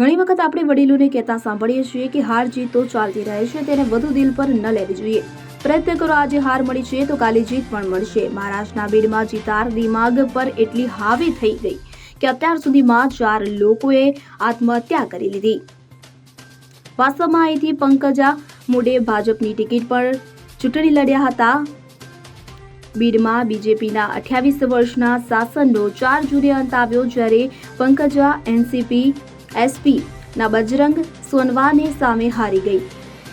ઘણી વખત આપણે વડીલોને કહેતા સાંભળીએ છીએ કે હાર જીત તો ચાલતી રહે છે, તેને વધુ દિલ પર ન લેવી જોઈએ. પ્રયત્ન કરો, આજે હાર મળી છે તો કાલે જીત પણ મળશે. મહારાષ્ટ્રના બીડમાં જીતાર દિમાગ પર એટલી હાવી થઈ ગઈ કે અત્યાર સુધીમાં 4 લોકોએ આત્મહત્યા કરી લીધી. વાસ્તવમાં અહીંથી પંકજા મુંડે ભાજપની ટિકિટ પર ચૂંટણી લડ્યા હતા. બીડમાં બીજેપીના 28 વર્ષના શાસનનો 4 જૂને અંત આવ્યો, જ્યારે પંકજા એનસીપી એસપી ના બજરંગ સોનવાને સામે હારી ગઈ,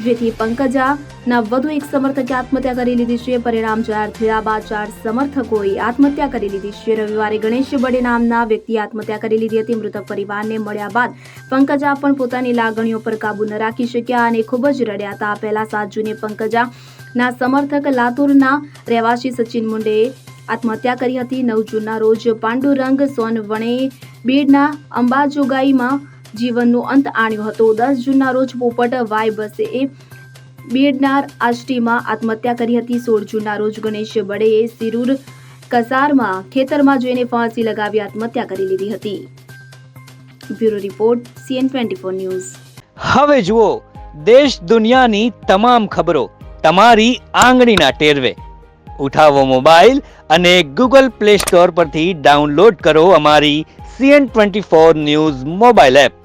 જેથી પંકજાના વધુ એક સમર્થકે આત્મહત્યા કરી લીધી છે. પરિણામ જાહેર થયા બાદ 4 સમર્થકોએ આત્મહત્યા કરી લીધી છે. રવિવારે ગણેશ બડે નામના વ્યક્તિએ આત્મહત્યા કરી લીધી હતી. મૃતક પરિવારને મળ્યા બાદ પંકજા પણ પોતાની લાગણીઓ પર કાબુ ન રાખી શક્યા અને ખૂબ જ રડ્યા હતા. પહેલા 7 જૂને પંકજાના સમર્થક લાતુરના રહેવાસી સચિન મુંડેએ આત્મહત્યા કરી હતી. 9 જૂનના રોજ પાંડુરંગ સોનવણેએ બીડના અંબાજોગાઈમાં જીવનનો અંત આણ્યો હતો. 10 જૂનના રોજ પોપટ વાય બસેએ બીડના આષ્ટીમાં આત્મહત્યા કરી હતી. 16 જૂનના રોજ ગણેશ બડેએ સિરૂર કસારમાં ખેતરમાં જઈને ફાંસી લગાવી આત્મહત્યા કરી લીધી હતી. Bureau report CN24 news. હવે જુઓ દેશ દુનિયાની તમામ ખબરો તમારી આંગળીના ટેરવે. ઉઠાવો મોબાઈલ અને Google Play Store પરથી ડાઉનલોડ કરો અમારી CN24 ન્યૂઝ મોબાઈલ એપ.